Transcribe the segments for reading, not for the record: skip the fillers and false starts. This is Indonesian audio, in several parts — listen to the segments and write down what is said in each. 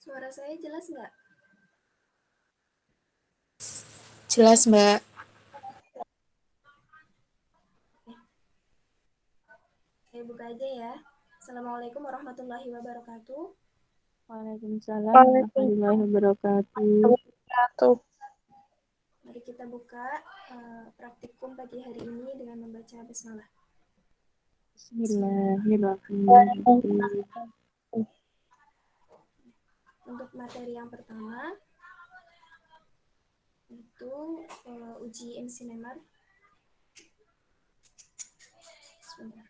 Suara saya jelas nggak? Jelas, Mbak. Saya buka aja ya. Assalamualaikum warahmatullahi wabarakatuh. Waalaikumsalam warahmatullahi wabarakatuh. Mari kita buka praktikum pagi hari ini dengan membaca basmalah. Bismillahirrahmanirrahim. Untuk materi yang pertama itu uji MC Neymar. Sebentar.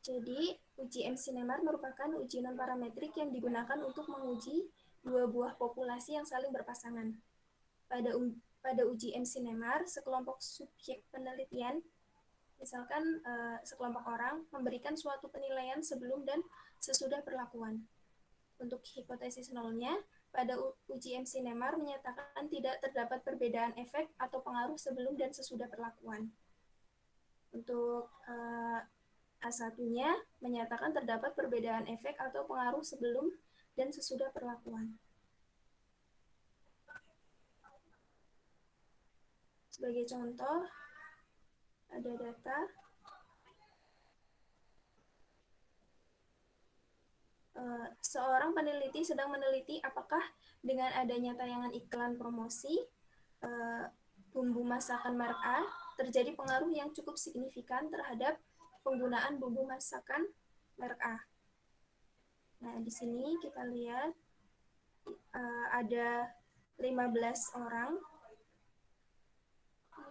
Jadi, uji MC Neymar merupakan uji non-parametrik yang digunakan untuk menguji dua buah populasi yang saling berpasangan. Pada uji MC Neymar, sekelompok subjek penelitian, misalkan sekelompok orang, memberikan suatu penilaian sebelum dan sesudah perlakuan. Untuk hipotesis nolnya, pada uji MC Neymar menyatakan tidak terdapat perbedaan efek atau pengaruh sebelum dan sesudah perlakuan. Untuk A1-nya menyatakan terdapat perbedaan efek atau pengaruh sebelum dan sesudah perlakuan. Sebagai contoh, ada data seorang peneliti sedang meneliti apakah dengan adanya tayangan iklan promosi bumbu masakan merek A terjadi pengaruh yang cukup signifikan terhadap penggunaan bumbu masakan merek A. Nah, di sini kita lihat ada 15 orang.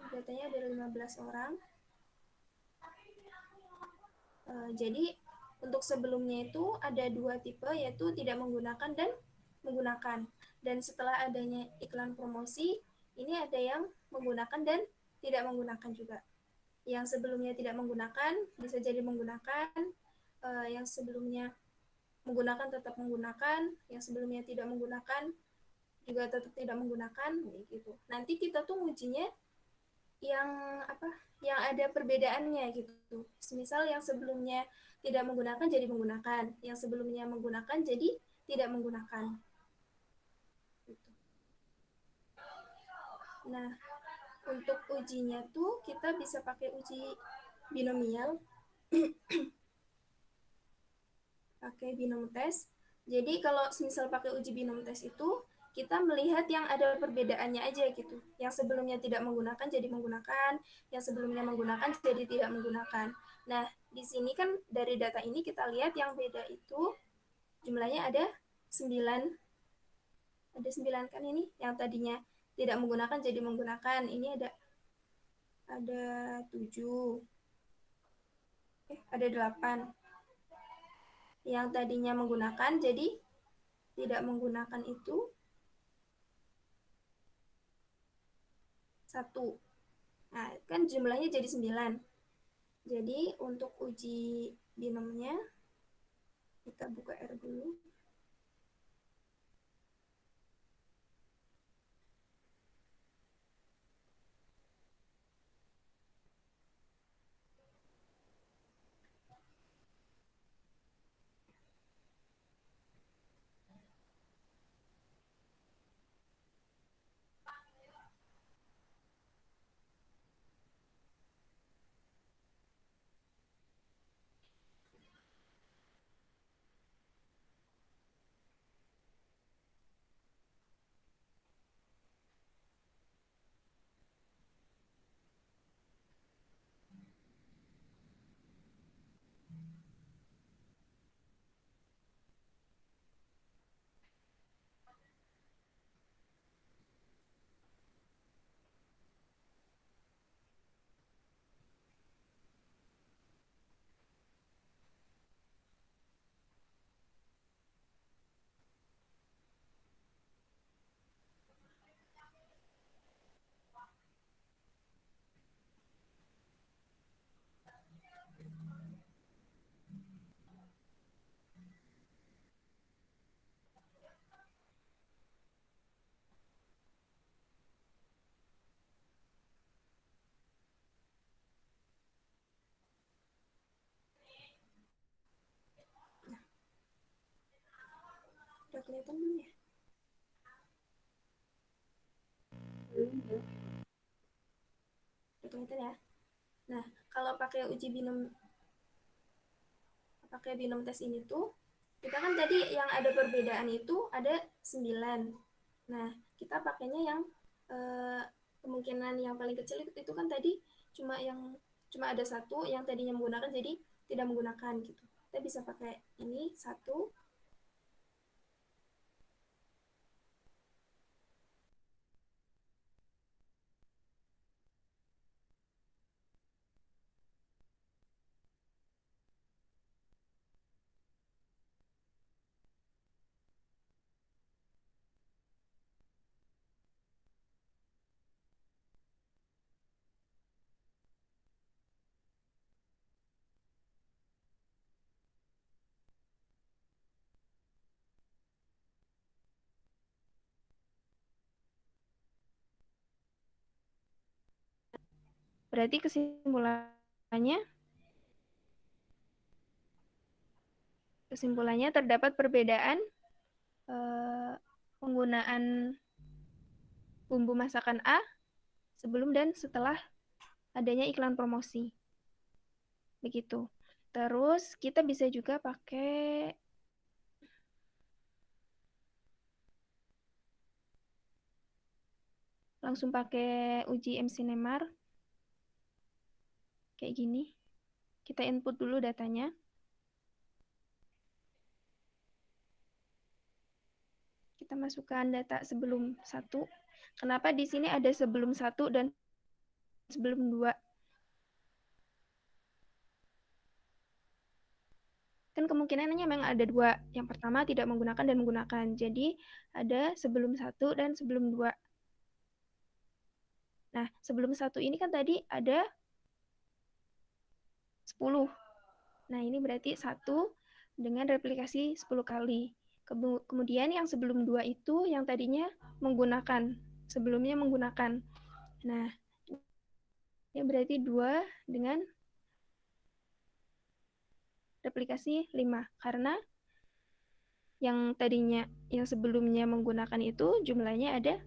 Datanya ada 15 orang. Jadi untuk sebelumnya itu ada dua tipe, yaitu tidak menggunakan dan menggunakan. Dan setelah adanya iklan promosi, ini ada yang menggunakan dan tidak menggunakan juga. Yang sebelumnya tidak menggunakan bisa jadi menggunakan, yang sebelumnya menggunakan tetap menggunakan, yang sebelumnya tidak menggunakan juga tetap tidak menggunakan, gitu. Nanti kita tuh ngujinya yang yang ada perbedaannya gitu. Misal yang sebelumnya tidak menggunakan jadi menggunakan, yang sebelumnya menggunakan jadi tidak menggunakan. Gitu. Nah, untuk ujinya tuh kita bisa pakai uji binomial, pakai binom tes. Jadi kalau misal pakai uji binom tes itu kita melihat yang ada perbedaannya aja gitu. Yang sebelumnya tidak menggunakan jadi menggunakan, yang sebelumnya menggunakan jadi tidak menggunakan. Nah, di sini kan dari data ini kita lihat yang beda itu jumlahnya ada 9. Ada 9 kan ini, yang tadinya tidak menggunakan jadi menggunakan. Ini ada 7. Ada 8. Yang tadinya menggunakan jadi tidak menggunakan itu 1. Nah, kan jumlahnya jadi 9. Jadi untuk uji binomnya kita buka R dulu. kelihatan belum ya? Udah kelihatan ya? Nah, kalau pakai binom tes ini tuh, kita kan tadi yang ada perbedaan itu ada 9. Nah, kita pakainya yang kemungkinan yang paling kecil itu kan tadi cuma ada satu yang tadinya menggunakan jadi tidak menggunakan gitu. Kita bisa pakai ini satu. Berarti kesimpulannya terdapat perbedaan penggunaan bumbu masakan A sebelum dan setelah adanya iklan promosi. Begitu. Terus kita bisa juga pakai langsung pakai uji MC Neymar. Kayak gini. Kita input dulu datanya. Kita masukkan data sebelum 1. Kenapa di sini ada sebelum 1 dan sebelum 2? Kan kemungkinannya memang ada 2. Yang pertama tidak menggunakan dan menggunakan. Jadi ada sebelum 1 dan sebelum 2. Nah, sebelum 1 ini kan tadi ada 10. Nah, ini berarti 1 dengan replikasi 10 kali. Kemudian yang sebelum 2 itu yang tadinya menggunakan. Sebelumnya menggunakan. Nah, ini berarti 2 dengan replikasi 5. Karena yang sebelumnya menggunakan itu jumlahnya ada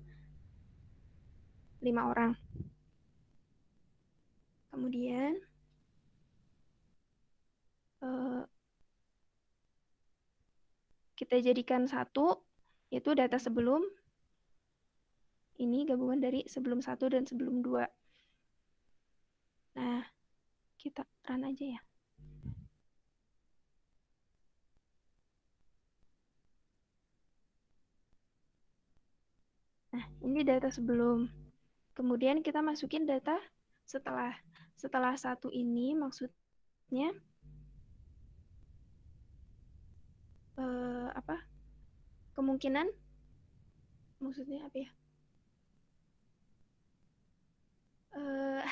5 orang. Kemudian kita jadikan 1, yaitu data sebelum. Ini gabungan dari sebelum 1 dan sebelum 2. Nah, kita run aja ya. Nah, ini data sebelum. Kemudian kita masukin data setelah. Setelah 1 ini maksudnya kemungkinan maksudnya apa ya?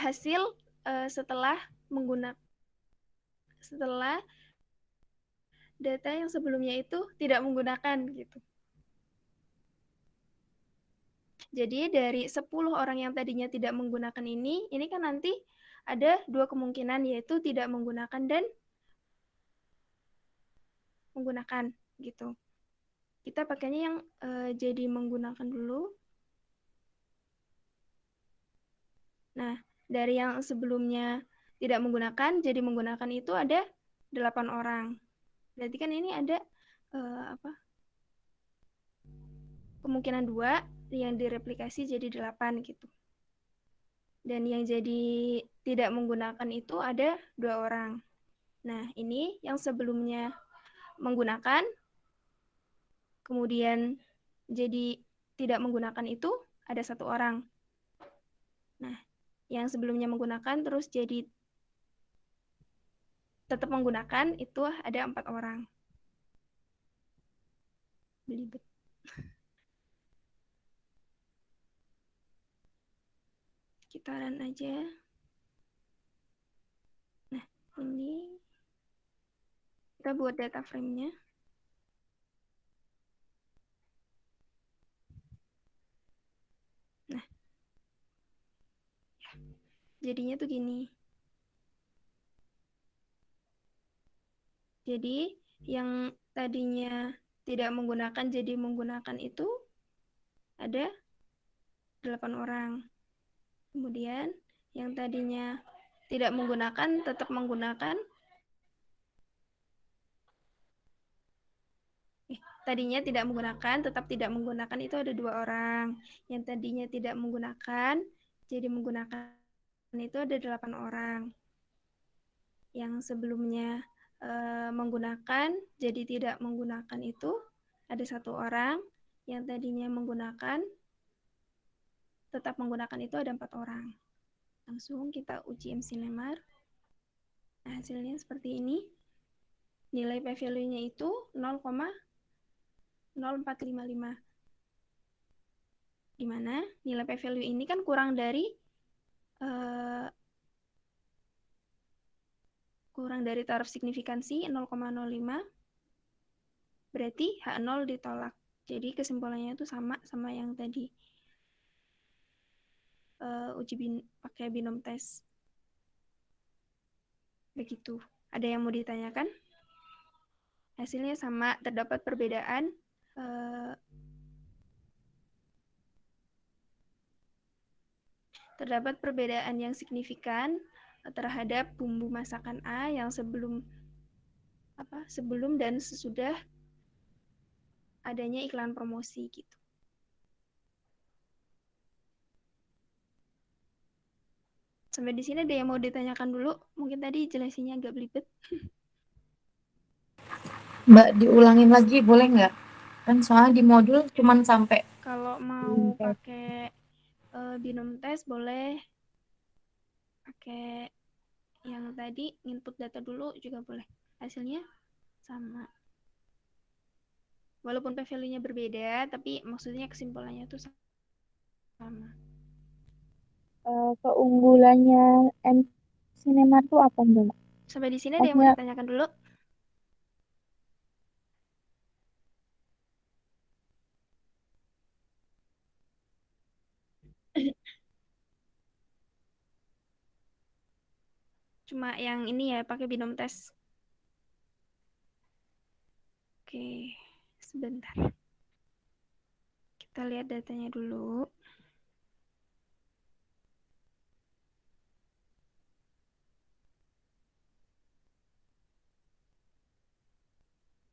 Hasil setelah data yang sebelumnya itu tidak menggunakan gitu. Jadi dari 10 orang yang tadinya tidak menggunakan ini kan nanti ada 2 kemungkinan, yaitu tidak menggunakan dan menggunakan gitu. Kita pakainya yang jadi menggunakan dulu. Nah, dari yang sebelumnya tidak menggunakan jadi menggunakan itu ada 8 orang. Berarti kan ini ada kemungkinan 2 yang direplikasi jadi 8 gitu. Dan yang jadi tidak menggunakan itu ada 2 orang. Nah, ini yang sebelumnya menggunakan, kemudian jadi tidak menggunakan itu ada 1 orang. Nah, yang sebelumnya menggunakan terus jadi tetap menggunakan itu ada 4 orang. Belibet. Kita run aja. Nah, ini kita buat data frame-nya. Nah, jadinya tuh gini. Jadi yang tadinya tidak menggunakan jadi menggunakan itu ada 8 orang. Kemudian yang tadinya tidak menggunakan tetap menggunakan. Tadinya tidak menggunakan tetap tidak menggunakan itu ada 2 orang. Yang tadinya tidak menggunakan jadi menggunakan itu ada 8 orang. Yang sebelumnya menggunakan jadi tidak menggunakan itu ada 1 orang. Yang tadinya menggunakan tetap menggunakan itu ada 4 orang. Langsung kita uji MC Lemar. Nah, hasilnya seperti ini. Nilai p-value-nya itu 0,0455. Di mana nilai p-value ini kan kurang dari taraf signifikansi 0,05, berarti H0 ditolak. Jadi kesimpulannya itu sama yang tadi uji pakai binom tes. Begitu. Ada yang mau ditanyakan? Hasilnya sama, terdapat perbedaan yang signifikan terhadap bumbu masakan A yang sebelum dan sesudah adanya iklan promosi gitu. Sampai di sini ada yang mau ditanyakan dulu? Mungkin tadi jelasinnya agak belibet. Mbak, diulangin lagi boleh nggak? Kan soalnya di modul cuman sampai Kalau mau pakai binom tes boleh, pakai yang tadi input data dulu juga boleh. Hasilnya sama. Walaupun p-value-nya berbeda, tapi maksudnya kesimpulannya itu sama. keunggulannya Cinema tuh apa Mbak? Sampai di sini ada yang mau ditanyakan dulu? Cuma yang ini ya, pakai binom tes. Oke, sebentar. Kita lihat datanya dulu.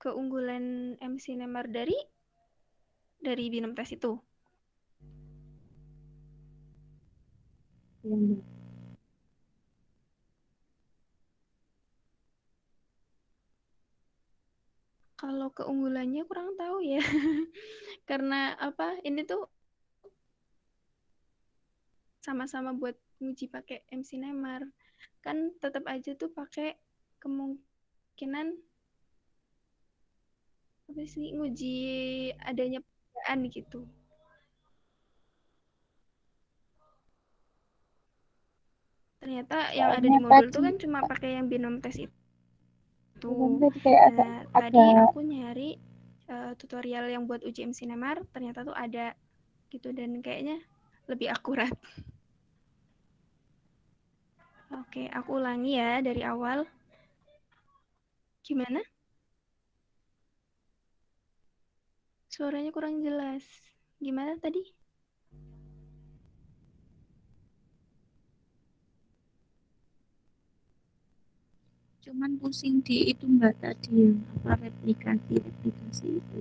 Keunggulan MC Neymar dari binom tes itu. Kalau keunggulannya kurang tahu ya. Karena ini tuh sama-sama buat nguji pakai MC Neymar. Kan tetap aja tuh pakai kemungkinan nguji adanya perbedaan gitu. Ternyata yang ada di modul tuh kan cuma pakai yang binom tes itu. Nah, tadi aku nyari tutorial yang buat uji MC Neymar, ternyata tuh ada gitu dan kayaknya lebih akurat. Oke, aku ulangi ya dari awal. Gimana? Suaranya kurang jelas. Gimana tadi? Cuman pusing di itu Mbak tadi replikasi itu.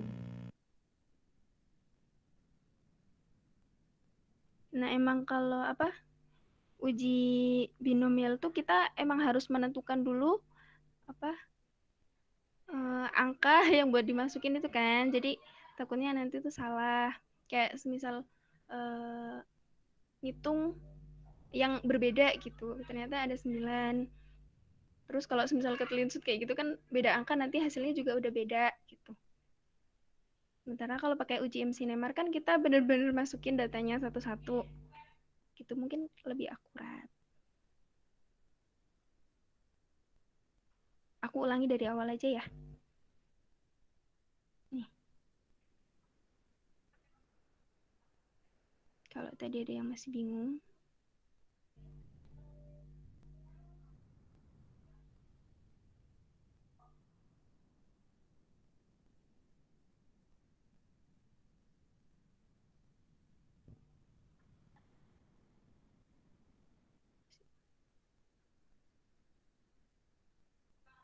Nah, emang kalau uji binomial tuh kita emang harus menentukan dulu angka yang buat dimasukin itu kan. Jadi takutnya nanti tuh salah. Kayak semisal ngitung yang berbeda gitu. Ternyata ada 9. Terus kalau semisal ketelinsut kayak gitu kan beda angka nanti hasilnya juga udah beda gitu. Sementara kalau pakai uji MC Neymar kan kita benar-benar masukin datanya satu-satu. Gitu mungkin lebih akurat. Aku ulangi dari awal aja ya. Nih. Kalau tadi ada yang masih bingung.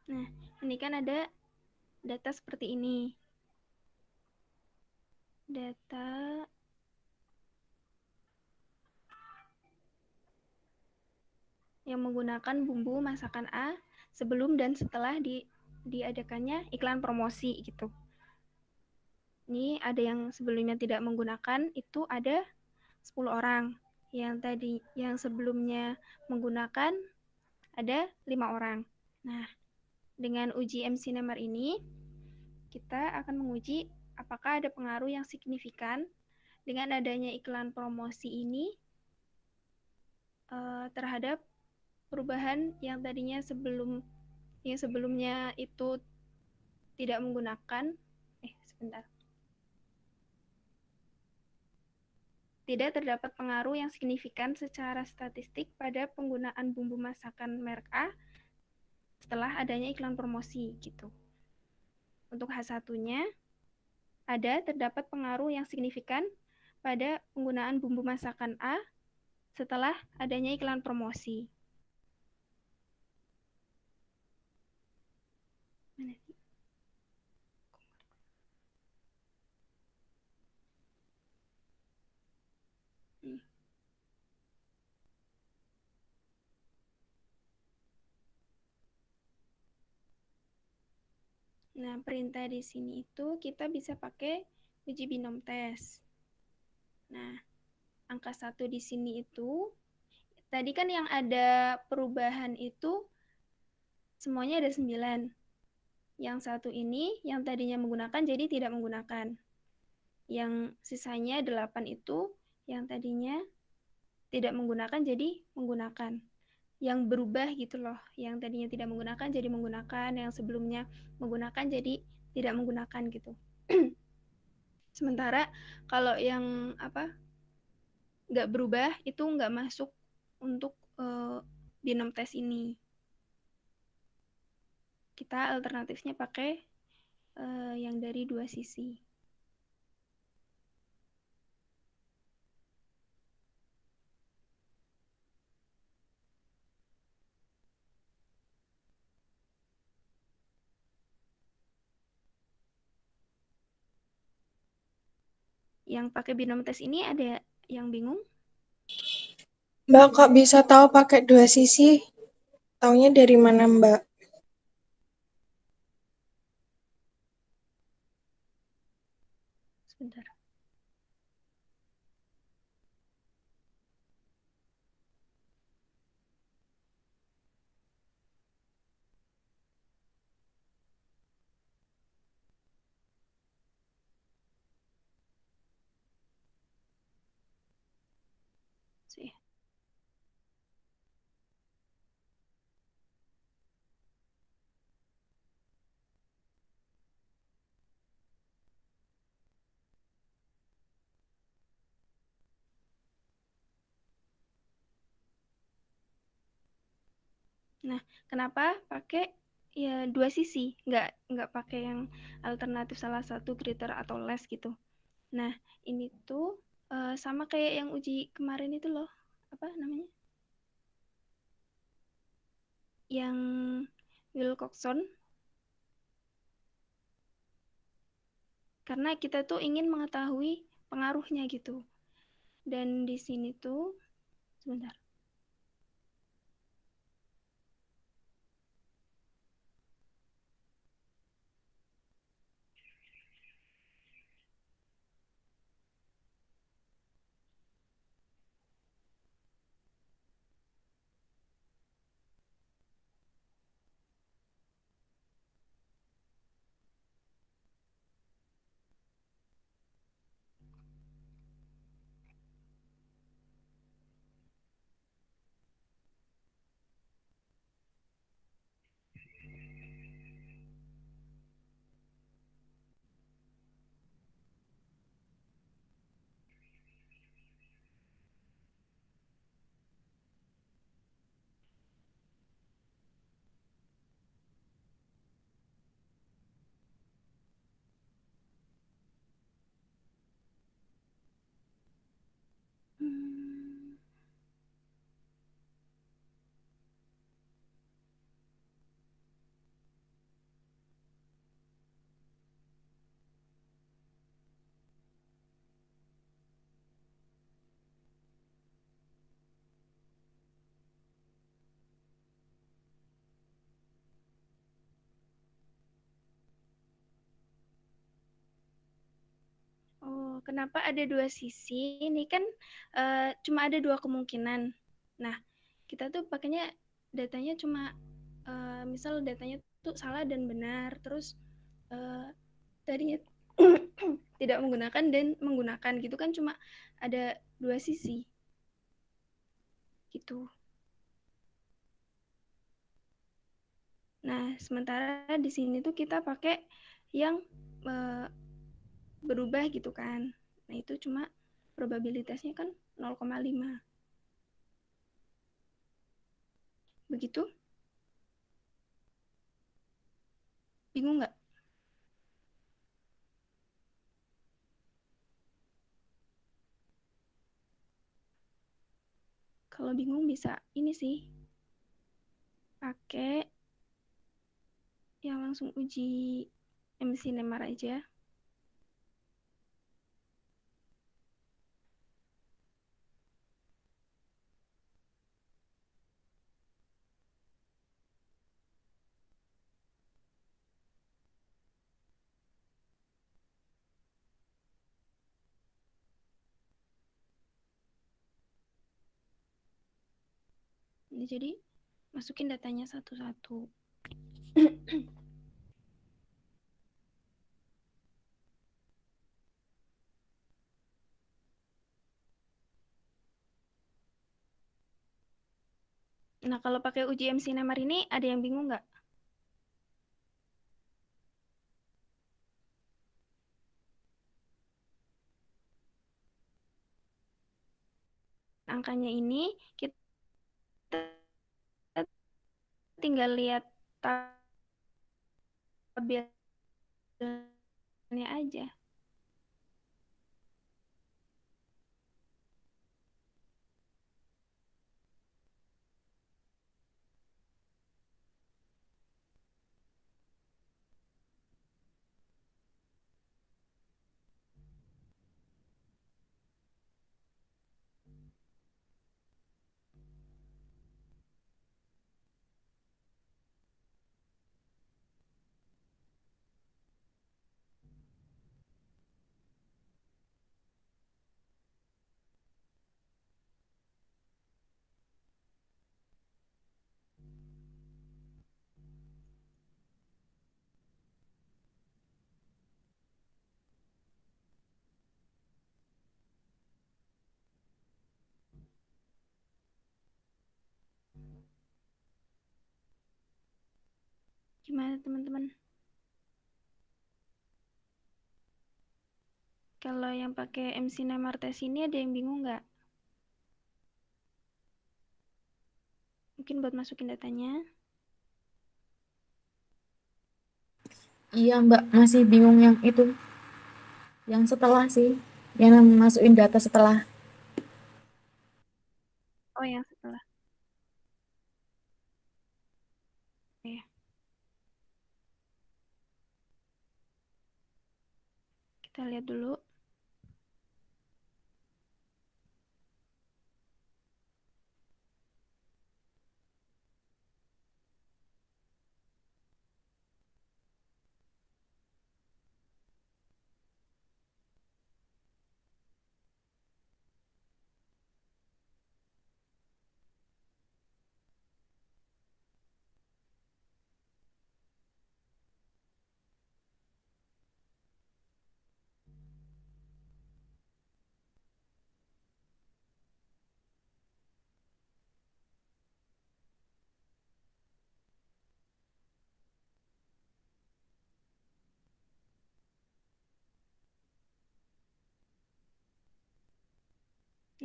Nah, ini kan ada data seperti ini. Data yang menggunakan bumbu masakan A sebelum dan setelah diadakannya iklan promosi gitu. Ini ada yang sebelumnya tidak menggunakan, itu ada 10 orang. Yang sebelumnya menggunakan ada 5 orang. Nah, dengan uji MC Nemer ini kita akan menguji apakah ada pengaruh yang signifikan dengan adanya iklan promosi ini terhadap perubahan yang tadinya sebelumnya itu tidak menggunakan tidak terdapat pengaruh yang signifikan secara statistik pada penggunaan bumbu masakan merek A setelah adanya iklan promosi gitu. Untuk H1-nya terdapat pengaruh yang signifikan pada penggunaan bumbu masakan A setelah adanya iklan promosi. Mana sih? Nah, perintah di sini itu kita bisa pakai uji binom tes. Nah, angka 1 di sini itu, tadi kan yang ada perubahan itu semuanya ada 9. Yang satu ini, yang tadinya menggunakan jadi tidak menggunakan. Yang sisanya 8 itu, yang tadinya tidak menggunakan jadi menggunakan. Yang berubah gitu loh, yang tadinya tidak menggunakan jadi menggunakan, yang sebelumnya menggunakan jadi tidak menggunakan gitu. Sementara kalau yang nggak berubah itu nggak masuk untuk binom tes ini. Kita alternatifnya pakai yang dari 2 sisi. Yang pakai binom tes ini ada yang bingung? Mbak kok bisa tahu pakai 2 sisi? Taunya dari mana, Mbak? Sebentar. Nah, kenapa pakai ya 2 sisi, nggak pakai yang alternatif salah satu greater atau less gitu. Nah, ini tuh sama kayak yang uji kemarin itu loh, apa namanya? Yang Wilcoxon. Karena kita tuh ingin mengetahui pengaruhnya gitu. Dan di sini tuh, sebentar. kenapa ada dua sisi? Ini kan cuma ada dua kemungkinan. Nah, kita tuh pakainya datanya cuma misal datanya tuh salah dan benar, terus tadinya tidak menggunakan dan menggunakan gitu kan, cuma ada dua sisi gitu. Nah, sementara di sini tuh kita pakai yang berubah gitu kan. Nah, itu cuma probabilitasnya kan 0,5. Begitu? Bingung nggak? Kalau bingung bisa ini sih, pakai yang langsung uji MC Neymar aja. Ini jadi masukin datanya satu-satu. Nah, kalau pakai uji MC Neymar ini ada yang bingung nggak? Angkanya ini kita tinggal lihat tabelnya aja. Gimana teman-teman? Kalau yang pakai MC Neymar tes ini ada yang bingung nggak? Mungkin buat masukin datanya. Iya Mbak, masih bingung yang itu. Yang setelah sih, yang masukin data setelah. Oh, yang setelah. Oke. Kita lihat dulu.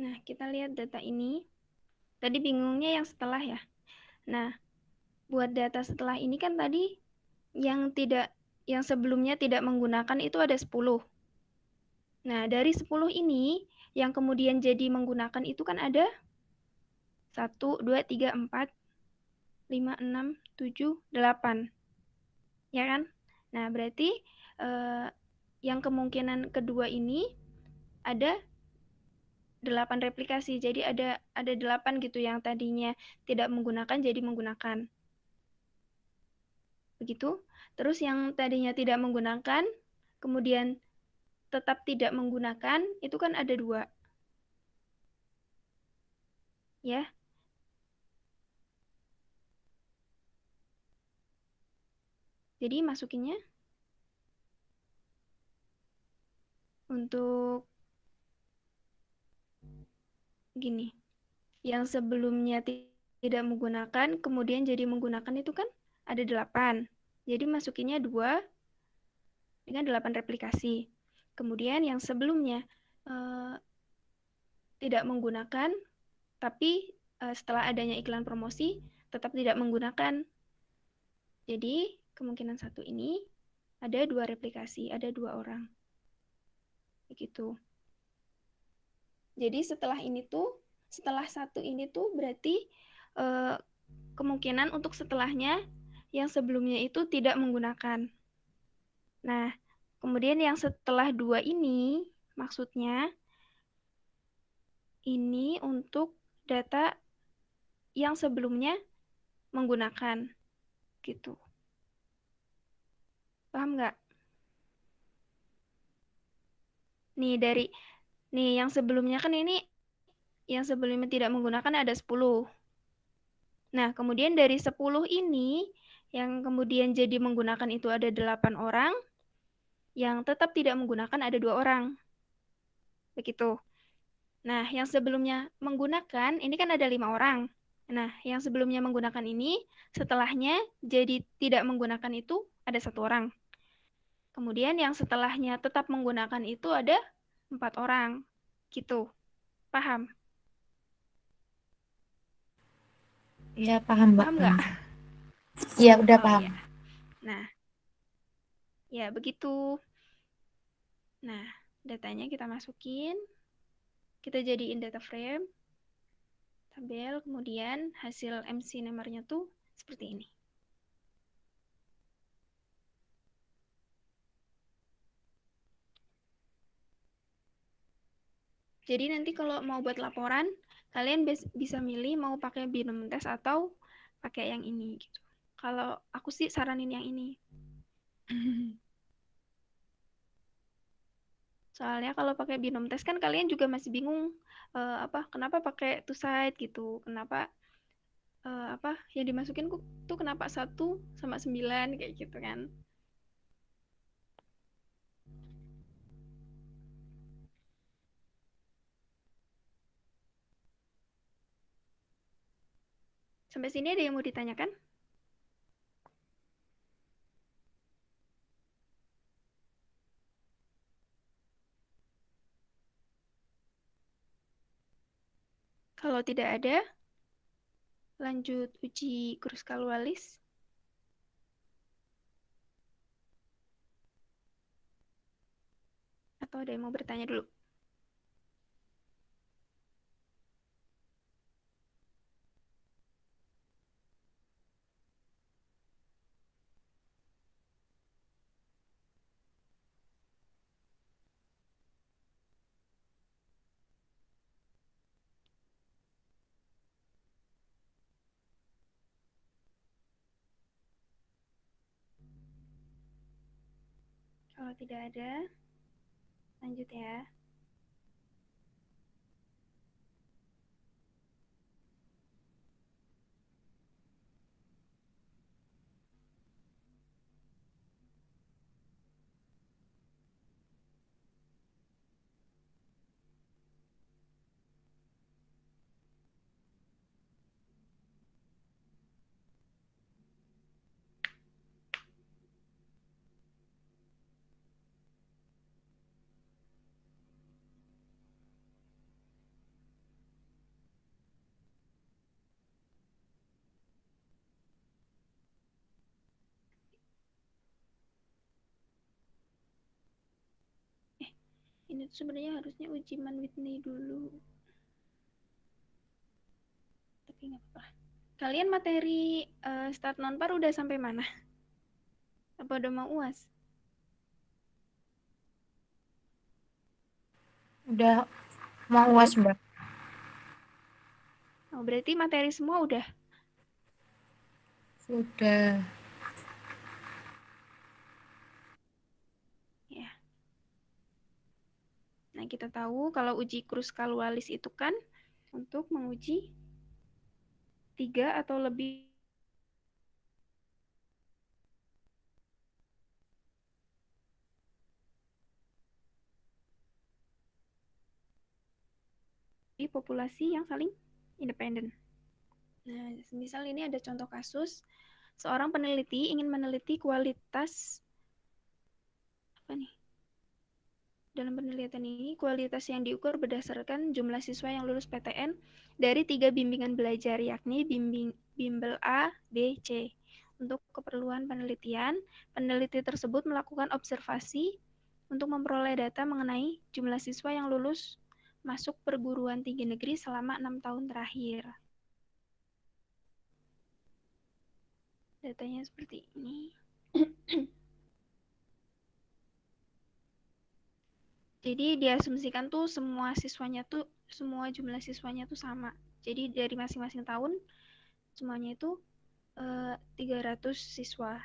Nah, kita lihat data ini. Tadi bingungnya yang setelah ya. Nah, buat data setelah ini kan tadi yang sebelumnya tidak menggunakan itu ada 10. Nah, dari 10 ini yang kemudian jadi menggunakan itu kan ada 1, 2, 3, 4, 5, 6, 7, 8. Ya kan? Nah, berarti yang kemungkinan kedua ini ada 8 replikasi. Jadi ada 8 gitu yang tadinya tidak menggunakan jadi menggunakan. Begitu. Terus yang tadinya tidak menggunakan kemudian tetap tidak menggunakan itu kan ada 2. Ya. Jadi masukinnya untuk gini. Yang sebelumnya tidak menggunakan, kemudian jadi menggunakan itu kan ada 8. Jadi masukinnya 2 dengan 8 replikasi. Kemudian yang sebelumnya tidak menggunakan, tapi setelah adanya iklan promosi tetap tidak menggunakan. Jadi kemungkinan 1 ini ada 2 replikasi, ada 2 orang. Begitu. Jadi setelah 1 ini tuh berarti kemungkinan untuk setelahnya yang sebelumnya itu tidak menggunakan. Nah, kemudian yang setelah 2 ini maksudnya ini untuk data yang sebelumnya menggunakan gitu. Paham nggak? Nih yang sebelumnya kan ini yang sebelumnya tidak menggunakan ada 10. Nah, kemudian dari 10 ini yang kemudian jadi menggunakan itu ada 8 orang, yang tetap tidak menggunakan ada 2 orang. Begitu. Nah, yang sebelumnya menggunakan ini kan ada 5 orang. Nah, yang sebelumnya menggunakan ini, setelahnya jadi tidak menggunakan itu ada 1 orang. Kemudian yang setelahnya tetap menggunakan itu ada 4 orang. Gitu. Paham? Iya, paham, Mbak. Paham nggak? Iya, udah Oh paham. iya. Nah, ya begitu. Nah, datanya kita masukin. Kita jadiin data frame. Tabel, kemudian hasil MC nomornya tuh seperti ini. Jadi nanti kalau mau buat laporan, kalian bisa milih mau pakai binom test atau pakai yang ini gitu. Kalau aku sih saranin yang ini. Soalnya kalau pakai binom test kan kalian juga masih bingung kenapa pakai two side gitu. Kenapa yang dimasukin tuh kenapa 1/9 kayak gitu kan. Sampai sini ada yang mau ditanyakan? Kalau tidak ada, lanjut uji Kruskal-Wallis. Atau ada yang mau bertanya dulu? Kalau tidak ada, lanjut ya. Ini tuh sebenarnya harusnya uji Man Whitney dulu. Tapi nggak apa-apa. Kalian materi start nonpar udah sampai mana? Apa udah mau UAS? Udah mau UAS, Mbak. Oh, berarti materi semua udah. Sudah. Ya. Nah, kita tahu kalau uji Kruskal-Wallis itu kan untuk menguji 3 atau lebih populasi yang saling independen. Nah, misal ini ada contoh kasus, seorang peneliti ingin meneliti kualitas apa nih? Dalam penelitian ini, kualitas yang diukur berdasarkan jumlah siswa yang lulus PTN dari 3 bimbingan belajar, yakni bimbel A, B, C. Untuk keperluan penelitian, peneliti tersebut melakukan observasi untuk memperoleh data mengenai jumlah siswa yang lulus masuk perguruan tinggi negeri selama 6 tahun terakhir. Datanya seperti ini. Jadi diasumsikan tuh semua jumlah siswanya tuh sama. Jadi dari masing-masing tahun semuanya itu 300 siswa.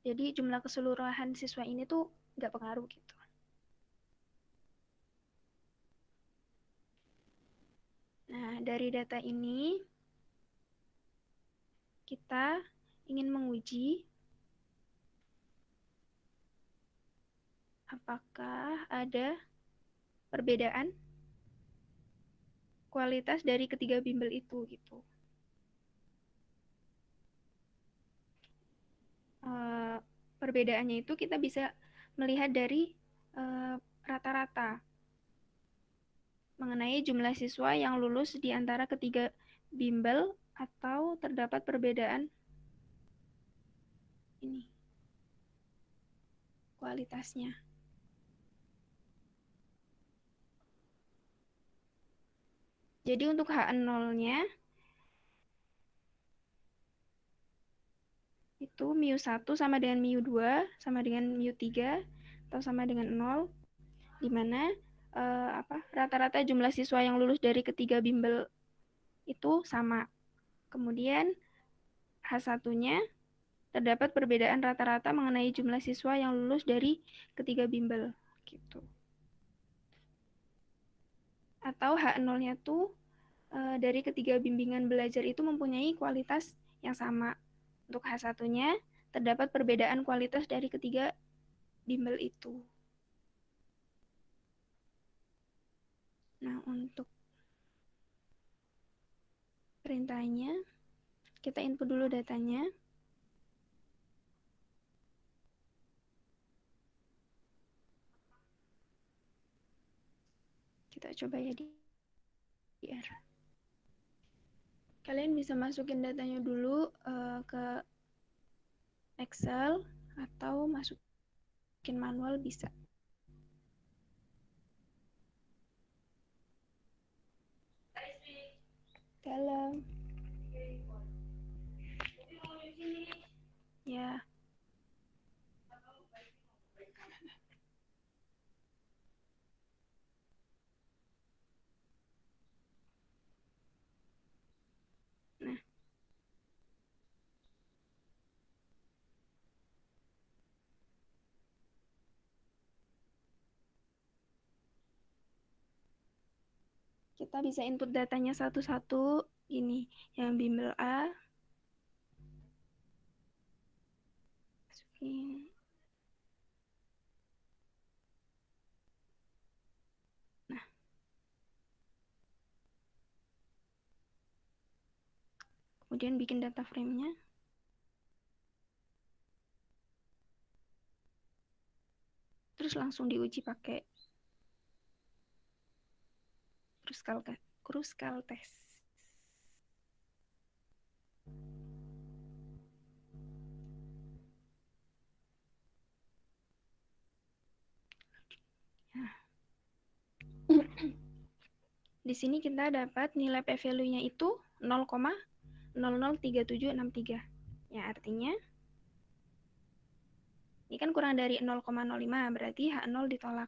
Jadi jumlah keseluruhan siswa ini tuh nggak pengaruh gitu. Nah, dari data ini kita ingin menguji apakah ada perbedaan kualitas dari ketiga bimbel itu gitu. Perbedaannya itu kita bisa melihat dari rata-rata mengenai jumlah siswa yang lulus di antara ketiga bimbel atau terdapat perbedaan ini kualitasnya. Jadi untuk H0-nya itu mu1 sama dengan mu2 sama dengan mu3 atau sama dengan 0, di mana rata-rata jumlah siswa yang lulus dari ketiga bimbel itu sama. Kemudian H1-nya terdapat perbedaan rata-rata mengenai jumlah siswa yang lulus dari ketiga bimbel gitu. Atau H0-nya tuh dari ketiga bimbingan belajar itu mempunyai kualitas yang sama. Untuk H1-nya terdapat perbedaan kualitas dari ketiga bimbel itu. Nah, untuk perintahnya, kita input dulu datanya. Kita coba ya di R. Kalian bisa masukin datanya dulu ke Excel atau masukin manual bisa. Dalam. Ya. Nah. Kita bisa input datanya satu-satu. Ini yang bimbel A. Masukin. Nah. Kemudian bikin data frame-nya. Terus langsung diuji pakai Kruskal test. Nah. Di sini kita dapat nilai p-value-nya itu 0,003763. Ya, artinya ini kan kurang dari 0,05, berarti H0 ditolak.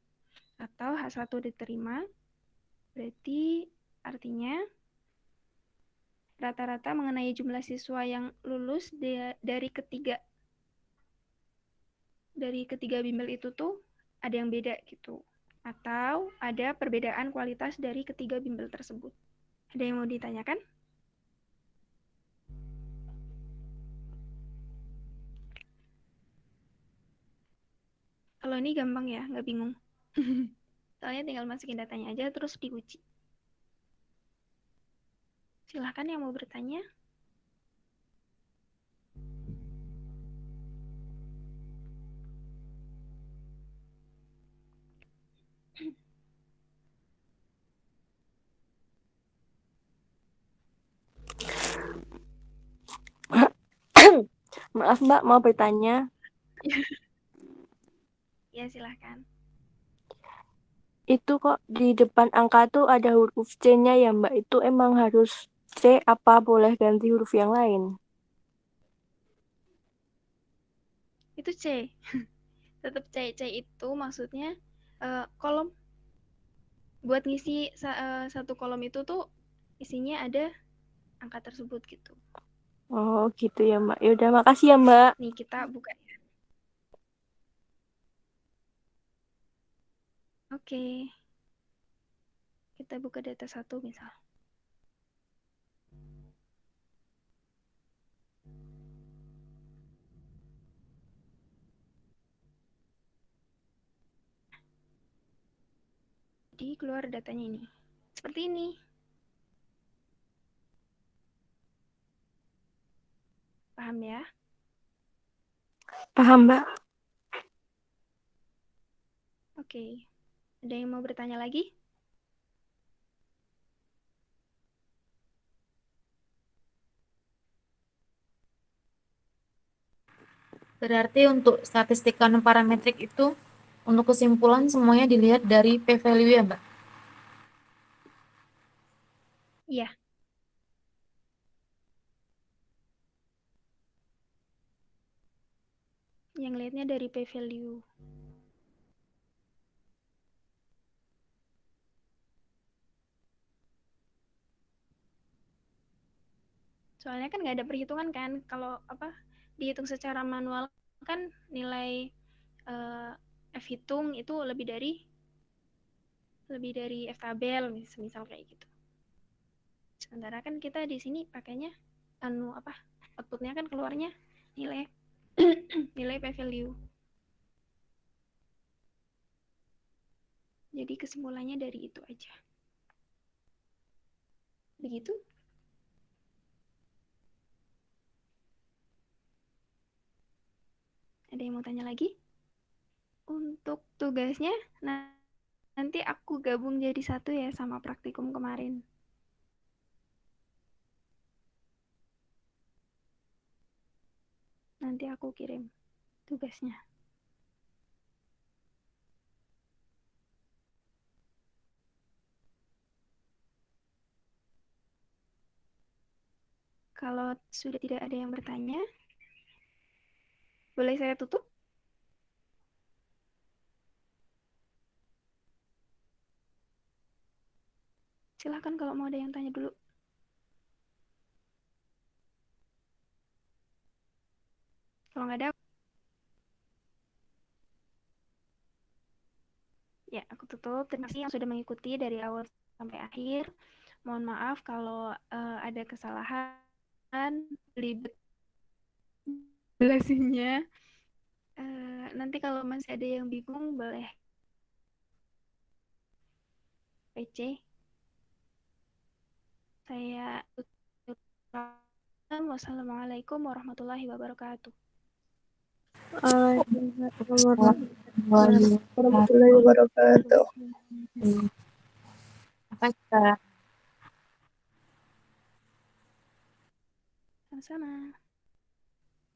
Atau H1 diterima, berarti artinya rata-rata mengenai jumlah siswa yang lulus dari ketiga bimbel itu tuh ada yang beda gitu. Atau ada perbedaan kualitas dari ketiga bimbel tersebut. Ada yang mau ditanyakan? Kalau ini gampang ya, nggak bingung. Soalnya tinggal masukin datanya aja terus diuji. Silahkan yang mau bertanya. Maaf Mbak, mau bertanya. Ya, silahkan. Itu kok di depan angka tuh ada huruf C-nya ya Mbak. Itu emang harus C apa boleh ganti huruf yang lain? Itu C. Tetap C. C itu maksudnya kolom. Buat ngisi satu kolom itu tuh isinya ada angka tersebut gitu. Oh gitu ya Mbak. Yaudah makasih ya Mbak. Nih kita buka ya. Oke. Kita buka data 1 misal. Jadi keluar datanya ini. Seperti ini. Paham ya? Paham Mbak. Oke. Ada yang mau bertanya lagi? Berarti untuk statistik non parametrik itu untuk kesimpulan semuanya dilihat dari p-value ya, Mbak? Iya. Yang lihatnya dari p-value. Soalnya kan nggak ada perhitungan kan, kalau dihitung secara manual kan nilai F hitung itu lebih dari F tabel misal kayak gitu. Sementara kan kita di sini pakainya outputnya kan keluarnya nilai nilai p-value. Jadi kesimpulannya dari itu aja. Begitu? Ada yang mau tanya lagi? Untuk tugasnya, nanti aku gabung jadi satu ya sama praktikum kemarin. Nanti aku kirim tugasnya. Kalau sudah tidak ada yang bertanya, boleh saya tutup? Silahkan kalau mau ada yang tanya dulu. Kalau nggak ada, ya aku tutup. Terima kasih yang sudah mengikuti dari awal sampai akhir. Mohon maaf kalau ada kesalahan belibet jelasinnya. Nanti kalau masih ada yang bingung boleh PC. Saya tutup. Wassalamualaikum warahmatullahi wabarakatuh. Warahmatullahi wabarakatuh. Apa kita Sama-sama.